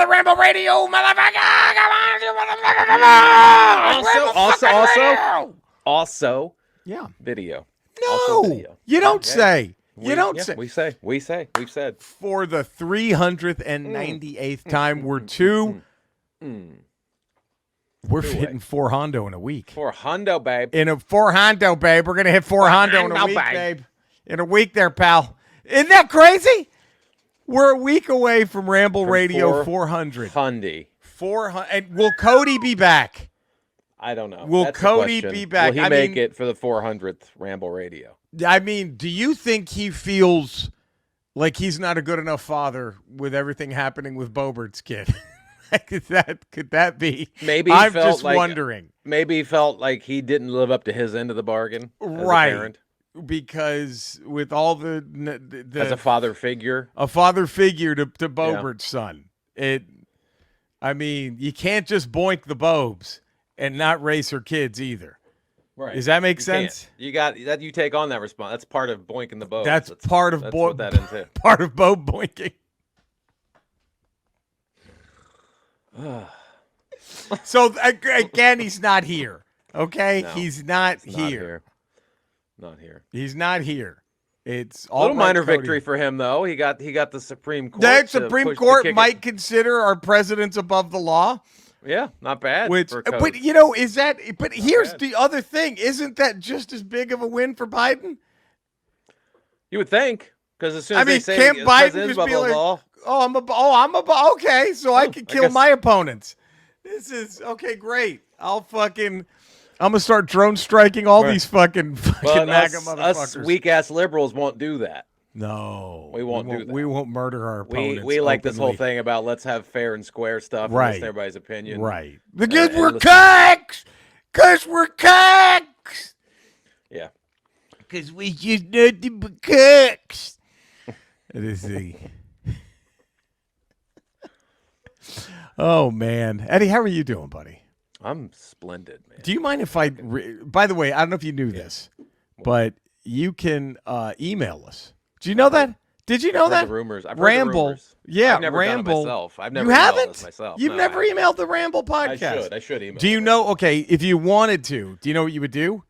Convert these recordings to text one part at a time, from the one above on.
the Ramble Radio, motherfucker. Come on, you motherfucker. Come on. Also, yeah, video. No, also video. You don't say. You don't say. We say. We've said. For the 398th time, we're hitting 4 hundo in a week. 4 hundo, babe. In a 4 hundo, babe. We're going to hit 4 hundo in a week, babe. In a week there, pal. Isn't that crazy? We're a week away from Ramble Radio 400. 400. And will Cody be back? I don't know. Will Cody be back? Will he make it for the 400th Ramble Radio? I mean, do you think he feels like he's not a good enough father with everything happening with Bobert's kid? Could that be? Maybe I'm just wondering. Maybe he felt like he didn't live up to his end of the bargain as a parent. Because with all the as a father figure to Bobert's son, I mean, you can't just boink the Bobes and not raise her kids either. Right? Does that make sense? You got that. You take on that response. That's part of boinking the Bobes. That's part of what that into. Part of Bob boinking. So again, he's not here. Okay, No, he's not here. Not here. He's not here. It's all a little minor Cody. victory for him, though. He got the Supreme Court. That Supreme Court might consider our presidents above the law. Yeah, not bad. But you know, is that? But here's the other thing: isn't that just as big of a win for Biden? You would think, because as soon as they say can't the Biden just be like, law, okay, so I can kill my opponents. This is okay, great. I'm gonna start drone striking all these fucking MAGA motherfuckers. Us weak ass liberals won't do that. No, we won't do that. We won't murder our opponents. We like this whole thing about let's have fair and square stuff, and listen to everybody's opinion, right? Because we're cocks. Because we're cocks. Yeah. Because we just nothing but cocks. It is the. Oh man, Eddie, how are you doing, buddy? I'm splendid, man. Do you mind if I? By the way, I don't know if you knew this, but you can email us. Do you know that? Did you know that? The rumors. I've Ramble. Heard the rumors. Yeah, I've never Ramble. done it myself. I've never you emailed haven't? this myself. You've never emailed the Ramble podcast. I should email. Do you know? Okay, if you wanted to, do you know what you would do?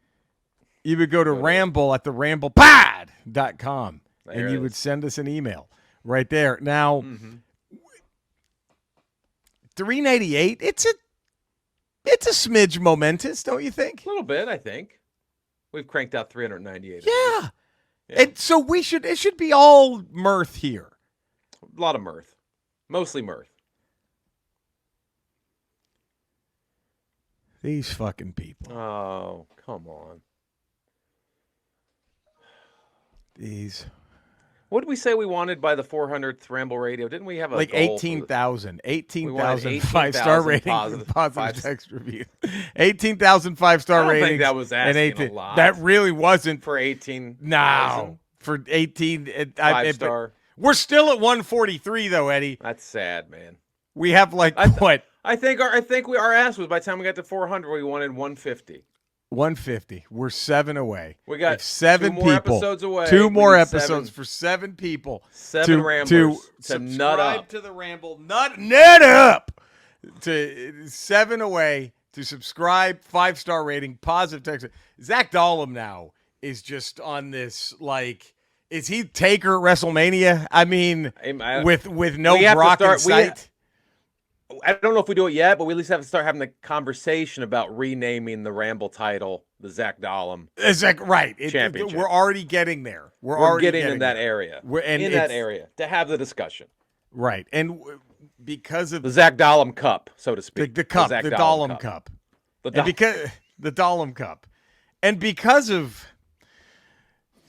You would go to Ramble at theramblepod.com and you would send us an email right there. Now, 398. It's a smidge momentous, don't you think? A little bit, I think. We've cranked out 398. Yeah. And so it should be all mirth here. A lot of mirth. Mostly mirth. These fucking people. Oh, come on. These. What did we say we wanted by the 400th Ramble Radio? Didn't we have a like goal 18,000 5-star ratings, positive text reviews, 18,000 5-star ratings. I think that was asking a lot. That really wasn't for 18. No, for 18 5-star. We're still at 143 though, Eddie. That's sad, man. We have what? I think our ass was by the time we got to 400, we wanted 150. 150. We're 7 away. We got 7 2 more people. episodes away. 2 more episodes for 7 people. 7 ramblers to nut up. To the Ramble. Nut up. To 7 away to subscribe, 5-star rating, positive text. Zach Dahlem now is just on this like. Is he Taker at WrestleMania? I mean, with no Brock in sight. I don't know if we do it yet, but we at least have to start having the conversation about renaming the Ramble title the Zach Dahlem. Right. Championship. We're already getting there. We're already getting in that area. In that area to have the discussion. Right. And because of the Zach Dahlem Cup, so to speak. The cup, the Dahlem Cup. The Dahlem Cup. And because of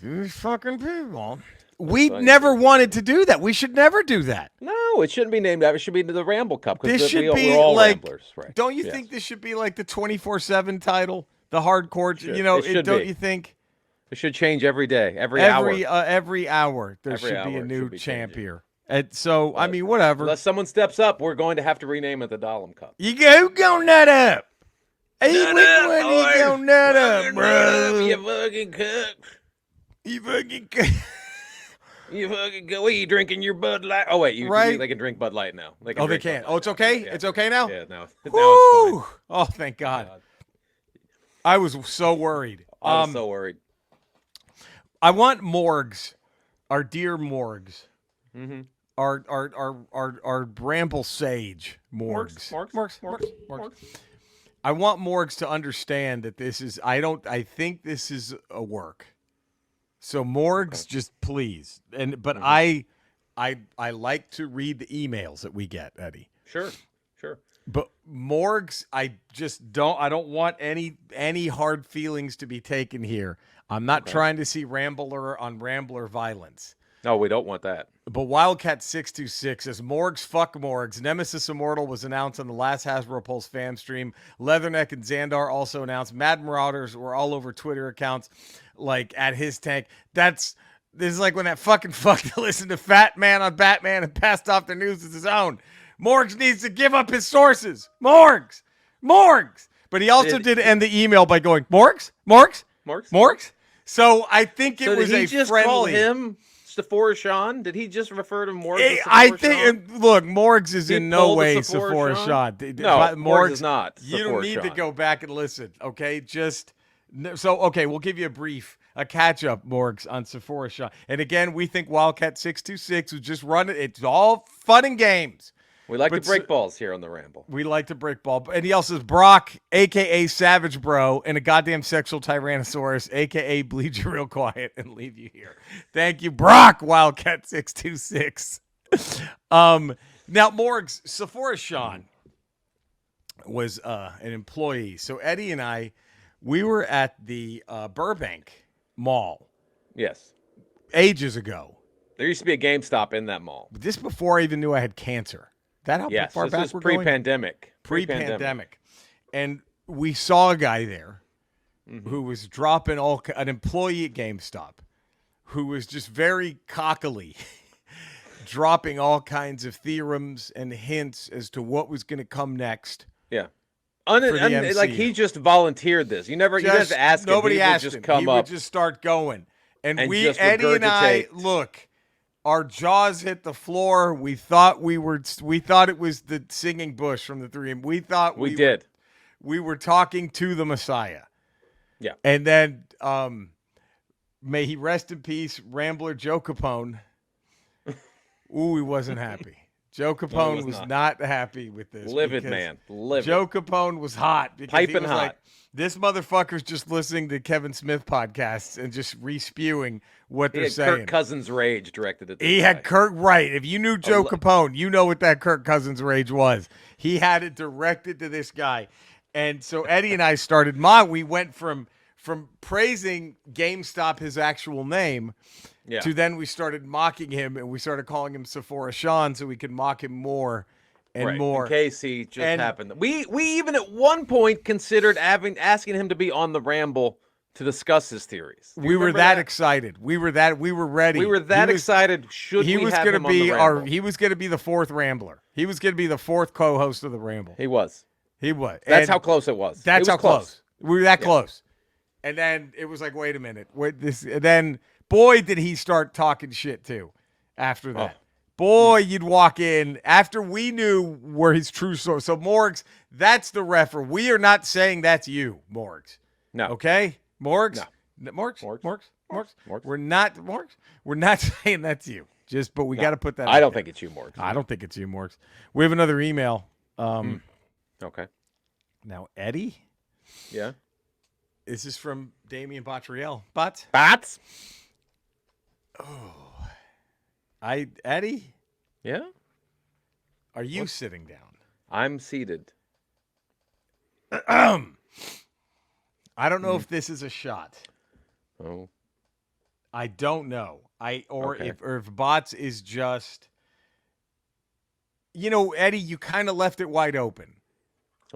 these fucking people, we never wanted to do that. We should never do that. No, it shouldn't be named that. It should be the Ramble Cup. This should be we're all like, ramblers, right? Don't you think this should be like the 24/7 title, the hardcore? Don't you think? It should change every day, every hour. Every hour there should be a new champion. And so, I mean, whatever. Unless someone steps up, we're going to have to rename it the Dahlem Cup. You go nut up. Hey, which one you go nut up, bro? You fucking cook. You fucking cook. You fucking go. You drinking your Bud Light? Oh wait, Right? they can drink Bud Light now. They can Oh, they drink Bud can. Light Oh, it's now. okay? Yeah, It's okay now? Yeah, now it's fine. Woo! Oh, thank God. I was so worried. I was so worried. I want Morgs, our dear Morgs, Mm-hmm. our Bramble Sage Morgs. Morgs. I want Morgs to understand that this is. I think this is a work. So Morgs, just please, but I like to read the emails that we get, Eddie. Sure. But Morgs, I don't want any hard feelings to be taken here. I'm not trying to see Rambler on Rambler violence. No, we don't want that. But Wildcat626 says, Morgs, fuck Morgs. Nemesis Immortal was announced on the last Hasbro Pulse fam stream. Leatherneck and Xandar also announced. Mad Marauders were all over Twitter accounts, like, at his tank. This is like when that fucking fuck listened to Fat Man on Batman and passed off the news as his own. Morgs needs to give up his sources. Morgs. But he also did end the email by going, Morgs. So I think it was did he a just friendly. call him Sephora Sean? Did he just refer to Morgs as I Sephora think. Sean? Look, Morgs is He in no pulled a way Sephora Sephora Sean? Sean. No, Morgs is not You Sephora don't need to Sean. go back and listen. Okay, we'll give you a catch up, Morgs, on Sephora Sean. And again, we think Wildcat626 was just running. It's all fun and games. We like to break balls here on the Ramble. We like to break ball. And he also says Brock, a.k.a. Savage Bro, and a goddamn sexual Tyrannosaurus, a.k.a. bleed you real quiet and leave you here. Thank you, Brock, Wildcat626. Now, Morgs, Sephora Sean was an employee. So Eddie and I, we were at the Burbank Mall. Yes. Ages ago. There used to be a GameStop in that mall. This before I even knew I had cancer. That how Yes, far this back was we're going? pre-pandemic. And we saw a guy there who was dropping an employee at GameStop who was just very cockily dropping all kinds of theorems and hints as to what was going to come next. Yeah. For the MCU. Like he just volunteered this. You didn't have to ask him. Nobody asked just him. Come he up would just start going. And just Eddie and I, regurgitate. look, our jaws hit the floor. We thought it was the singing bush from the three. We thought we did. We were talking to the Messiah. Yeah. And then, may he rest in peace, Rambler Joe Capone. Ooh, he wasn't happy. Joe Capone was not happy with this. Livid man. Livid. Joe Capone was hot. Because he Piping was hot. like, this motherfucker's just listening to Kevin Smith podcasts and just re-spewing what He they're had saying. Kirk Cousins' rage directed at this He guy. had Kirk, right. If you knew Joe Capone, you know what that Kirk Cousins rage was. He had it directed to this guy. And so Eddie and I started we went from praising GameStop, his actual name, to then we started mocking him and we started calling him Sephora Sean so we could mock him more and more. In case he just happened. We even at one point considered asking him to be on the Ramble to discuss his theories. We were that excited. We were ready. We were that excited. He was going to be he was going to be the fourth Rambler. He was going to be the fourth co-host of the Ramble. He was. That's how close it was. That's how close. We were that Yeah. close. And then it was like, wait a minute. And then boy did he start talking shit too after that. Boy, you'd walk in after we knew where his true source. So Morgs, that's the refer. We are not saying that's you, Morgs. No. Okay? Morgs? No. Morgs. We're not saying that's you. But we got to put that I out don't there. think it's you, Morgs. I don't think it's you, Morgs. We have another email. Okay. Now, Eddie, Yeah. this is from Damian Bottriell. But Bats? Eddie, Yeah. are you sitting down? I'm seated. I don't know if this is a shot. Oh. I don't know. Okay. If Bots is just, Eddie, you kind of left it wide open.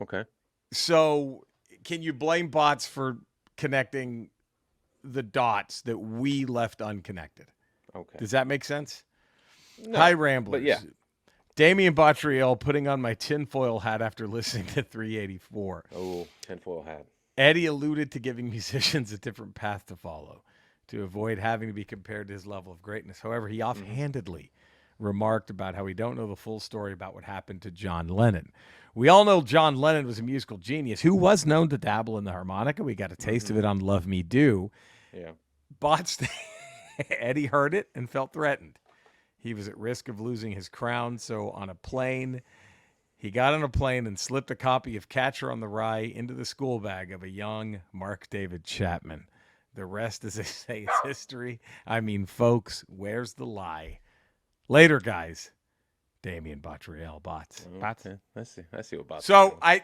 Okay. So can you blame Bots for connecting the dots that we left unconnected? Okay. Does that make sense? No, Hi, Ramblers. but yeah. Damian Bottriell putting on my tinfoil hat after listening to 384. Oh, tinfoil hat. Eddie alluded to giving musicians a different path to follow. to avoid having to be compared to his level of greatness. However, he offhandedly remarked about how we don't know the full story about what happened to John Lennon. We all know John Lennon was a musical genius who was known to dabble in the harmonica. We got a taste of it on Love Me Do. Yeah. But Eddie heard it and felt threatened. He was at risk of losing his crown, so he got on a plane and slipped a copy of Catcher on the Rye into the school bag of a young Mark David Chapman. The rest, as they say, is history. I mean, folks, where's the lie? Later, guys. Damien Bottriell, Bots. Okay. I see what Bots. So I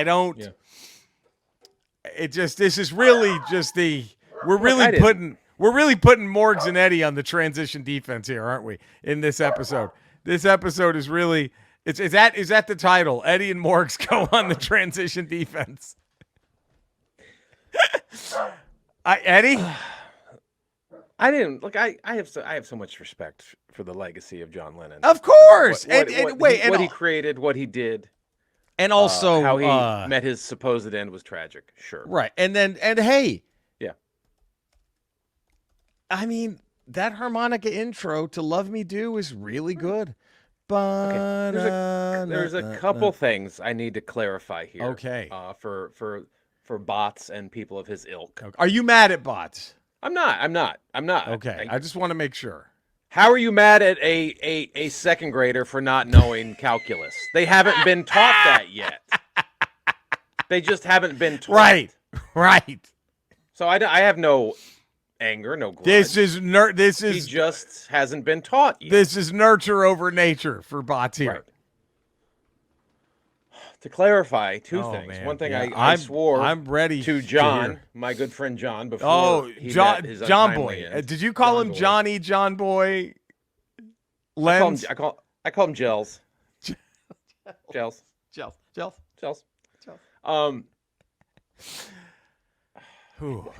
don't. Yeah. This is really just we're really putting Morgs and Eddie on the transition defense here, aren't we? In this episode. This episode is really is that the title? Eddie and Morgs go on the transition defense. Eddie? I didn't look. I have so much respect for the legacy of John Lennon. Of course. What he created, what he did, and also how he met his supposed end was tragic. Sure. Right. And hey. Yeah. I mean, that harmonica intro to Love Me Do is really good. Okay. There's a couple things I need to clarify here. Okay. For Bots and people of his ilk. Okay. Are you mad at Bots? I'm not. Okay. I just want to make sure. How are you mad at a second grader for not knowing calculus? They haven't been taught that yet. They just haven't been taught. Right. So I have no anger, no grudge. He just hasn't been taught yet. This is nurture over nature for Bots here. Right. To clarify two things. Man. One thing I swore I'm ready to John, my good friend John, before he met his John Boy. end. Did you call him Johnny John Boy? Lens? I call him Gels. Gels. I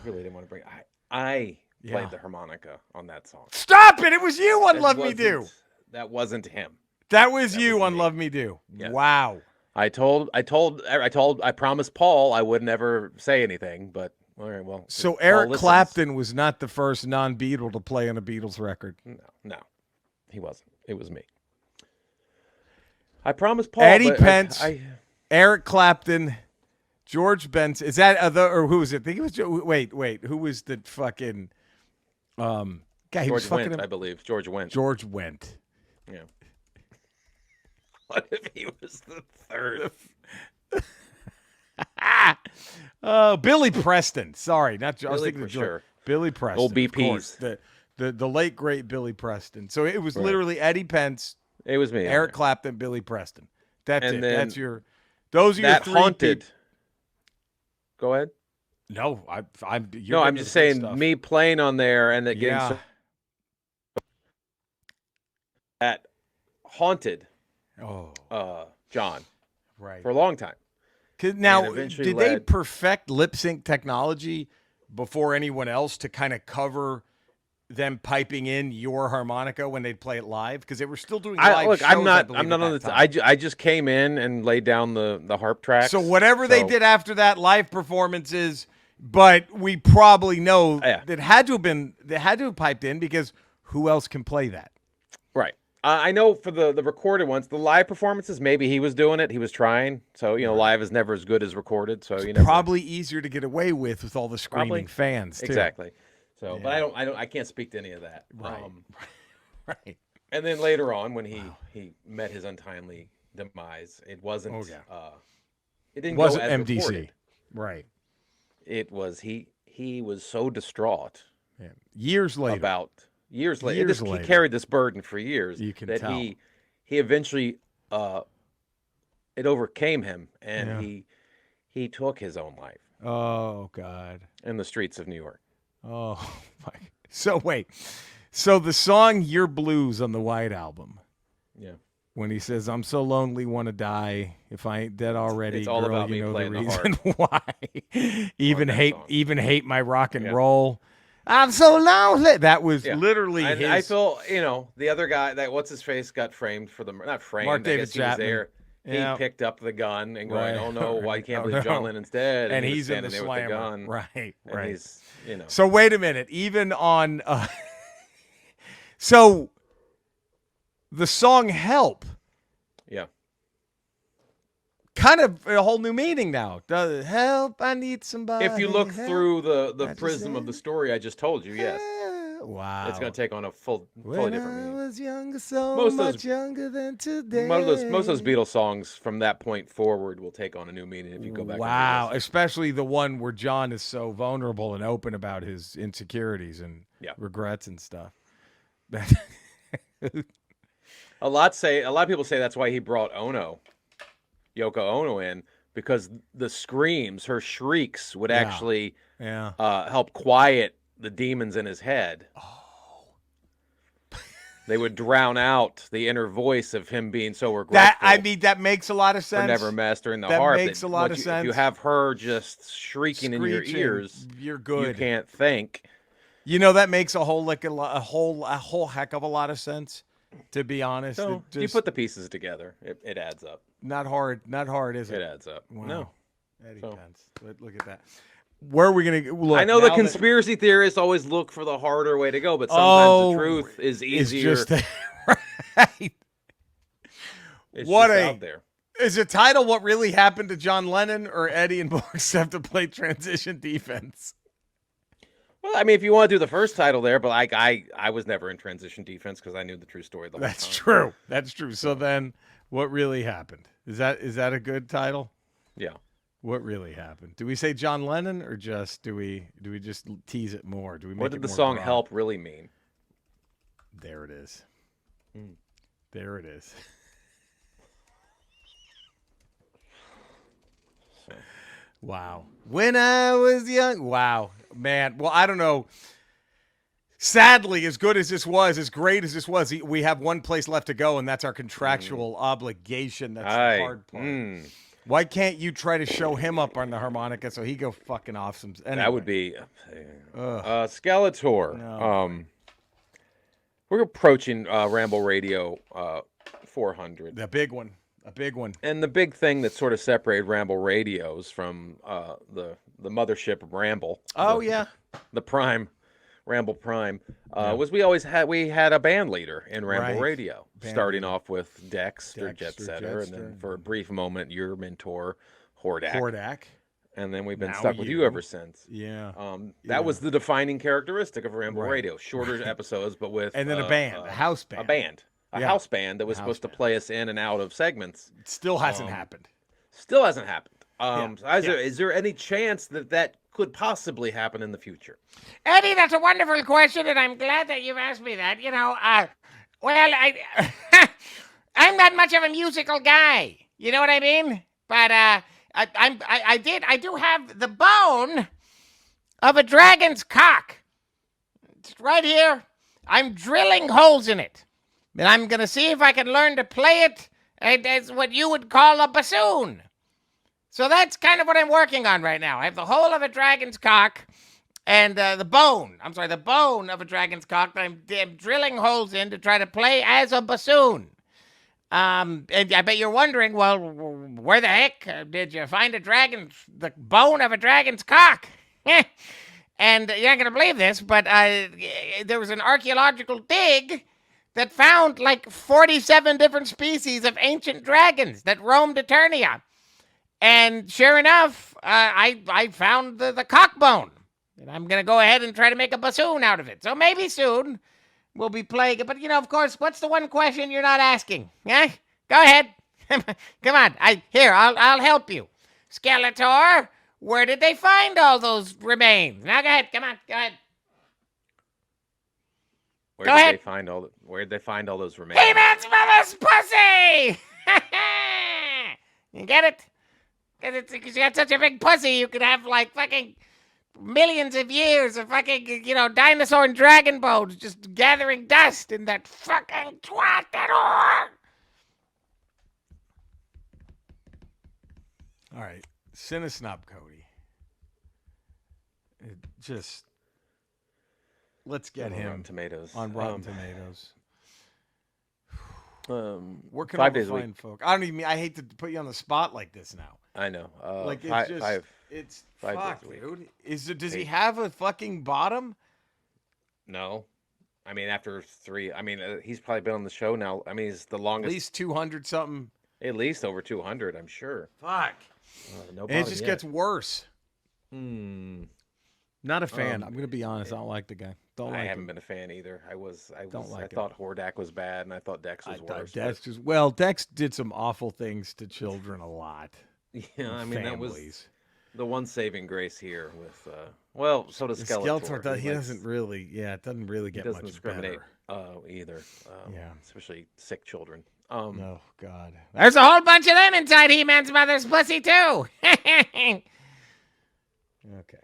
really didn't want to bring. I played the harmonica on that song. Stop it! It was you on Love Me Do. That wasn't him. That was you on Love Me Do. Yes. Wow. I promised Paul I would never say anything, but all right, well. So Eric Clapton was not the first non-Beatle to play on a Beatles record. No, he wasn't. It was me. I promised Paul. Eddie Pence, Eric Clapton, George Benson. Is that or who was it? I think it was. Wait. Who was the fucking? Guy. He was George fucking Wendt, I believe. George Wendt. George Wendt. Yeah. What if he was the third? Billy Preston. Sorry, not George. Billy, for sure. Billy Preston. Old BPs. The late great Billy Preston. So it was literally Eddie Pence. It was me. Eric Clapton, Billy Preston. That's and it. Then That's your. Those are your that three. Haunted. Go ahead. No, I'm. I'm just saying stuff. me playing on there and that getting that Haunted. John. Right. For a long time. Now, did they perfect lip sync technology before anyone else to kind of cover them piping in your harmonica when they'd play it live? Because they were still doing live shows. I'm not on on the. I just came in and laid down the harp tracks. So whatever they did after that, live performances. But we probably know that had to have piped in because who else can play that? Right. I know for the recorded ones, the live performances, maybe he was doing it. He was trying. So, live is never as good as recorded. So, probably easier to get away with all the screaming fans, too. Exactly. So, but I can't speak to any of that. Right. Right. And then later on, when he met his untimely demise, it wasn't. It didn't go as MDC. Reported. Right. It was he was so distraught. Yeah. Years later. He carried this burden for years. You can that tell. He eventually it overcame him, and he took his own life. Oh God! In the streets of New York. Oh my! So wait, so the song "Your Blues" on the White Album. Yeah. When he says, "I'm so lonely, want to die. If I ain't dead already, it's all girl, about you me know playing the the reason harp. why. even hate my rock and roll. I'm so lonely." That was literally I feel, the other guy, that what's his face got framed for not framed. Mark I David guess he was Chapman. there. Yeah. He picked up the gun and going, Right. "Oh no, I can't Oh, believe John no. Lennon's dead." And he was he's in the standing there with the slammer. gun. Right. And Right. he's, So wait a minute. Even on so the song "Help" yeah. kind of a whole new meaning now. Does it help? I need somebody. If you look help. through the That's prism of the it. story I just told you, yes, Wow. it's going to take on a fully when different I meaning. was younger, so Most of much those- younger than today. Most of those Beatles songs from that point forward will take on a new meaning if you go back. Wow, and especially the one where John is so vulnerable and open about his insecurities and regrets and stuff. a lot of people say that's why he brought Yoko Ono in, because the screams, her shrieks would actually help quiet the demons in his head. Oh. They would drown out the inner voice of him being so regretful. That makes a lot of sense. For never mastering the heart. That makes a lot of sense. If you have her just shrieking in your ears, you're good. You can't think. You know, that makes a whole heck of a lot of sense. To be honest, So you put the pieces together, it adds up. Not hard, is it? It adds up. Wow. No, Eddie Pence. Look at that. Where are we gonna look? I know the conspiracy theorists always look for the harder way to go, but sometimes the truth is easier. It's just right. It's just out there. Is the title "What Really Happened to John Lennon" or Eddie and Boris have to play transition defense? Well, I mean, if you want to do the first title there, but I was never in transition defense because I knew the true story the whole time. That's true. So then, what really happened? Is that a good title? Yeah. What really happened? Do we say John Lennon or do we just tease it more? Do we make what did it the more song broad? "Help" really mean? There it is. There it is. Wow. When I was young. Wow. Man. Well, I don't know. Sadly, as good as this was, as great as this was, we have one place left to go, and that's our contractual obligation. That's the hard part. Why can't you try to show him up on the harmonica so he go fucking off some? Anyway. That would be Skeletor. No. We're approaching Ramble Radio 400. A big one. And the big thing that sort of separated Ramble Radios from the mothership Ramble. Oh, the Prime. Ramble Prime was we had a band leader in Ramble Radio, starting off with Dexter Jet Setter, and then for a brief moment your mentor Hordak, and then we've been stuck with you ever since. That was the defining characteristic of Ramble Radio: shorter episodes, but with and then a house band, a house band that was supposed to play us in and out of segments. It still hasn't happened. Is there any chance that could possibly happen in the future? Eddie, that's a wonderful question, and I'm glad that you've asked me that. I'm not much of a musical guy. You know what I mean? But I do have the bone of a dragon's cock. It's right here. I'm drilling holes in it, and I'm gonna see if I can learn to play it as what you would call a bassoon. So that's kind of what I'm working on right now. I have the hole of a dragon's cock and the bone of a dragon's cock that I'm drilling holes in to try to play as a bassoon. And I bet you're wondering, well, where the heck did you find the bone of a dragon's cock? And you're not going to believe this, but there was an archaeological dig that found like 47 different species of ancient dragons that roamed Eternia. And sure enough, I found the cock bone. And I'm going to go ahead and try to make a bassoon out of it. So maybe soon we'll be playing it. But, of course, what's the one question you're not asking? Eh? Go ahead. Come on. I'll help you. Skeletor, where did they find all those remains? Now go ahead. Come on. Go ahead. Where did they find all those remains? He-Man's mother's pussy! You get it? Because you got such a big pussy, you could have, like, fucking millions of years of fucking, dinosaur and dragon bones just gathering dust in that fucking twat at all. All right. Cinesnob Cody. Let's get him Rotten Tomatoes. on Rotten Tomatoes. Where can 5 we days a week. find folk? I don't even. I hate to put you on the spot like this now. I know. Like five, it's just. five, It's 5 days fuck, a week. dude. Does he Eight. have a fucking bottom? No. I mean, after 3, I mean, he's probably been on the show now. I mean, he's the At longest, least 200 something. at least over 200, I'm sure. Fuck. No And it bottom just yet. gets worse. Not a fan. I'm gonna be honest. I don't like the guy. Don't I like haven't him. been a fan either. I Don't like him. thought Hordak was bad, and I thought Dex was worse. Dex did some awful things to children a lot. but- yeah, I mean, that was Families. the one saving grace here with, well, so does Skeletor. He doesn't really, it doesn't really He get doesn't much discriminate better. either. Yeah. Especially sick children. Oh, God. There's a whole bunch of them inside He-Man's mother's pussy, too. Okay.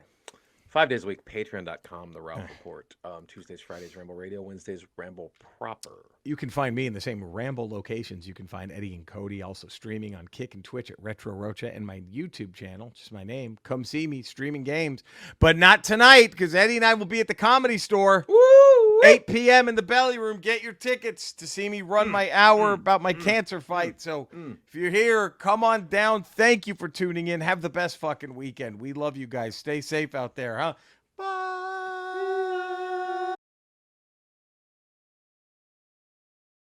5 days a week, patreon.com, The Ralph Report. Tuesdays, Fridays, Ramble Radio. Wednesdays, Ramble Proper. You can find me in the same Ramble locations. You can find Eddie and Cody also streaming on Kick and Twitch at Retro Rocha and my YouTube channel, just my name. Come see me streaming games, but not tonight because Eddie and I will be at the Comedy Store. Woo! 8 p.m. in the belly room. Get your tickets to see me run my hour about my cancer fight. So if you're here, come on down. Thank you for tuning in. Have the best fucking weekend. We love you guys. Stay safe out there, huh?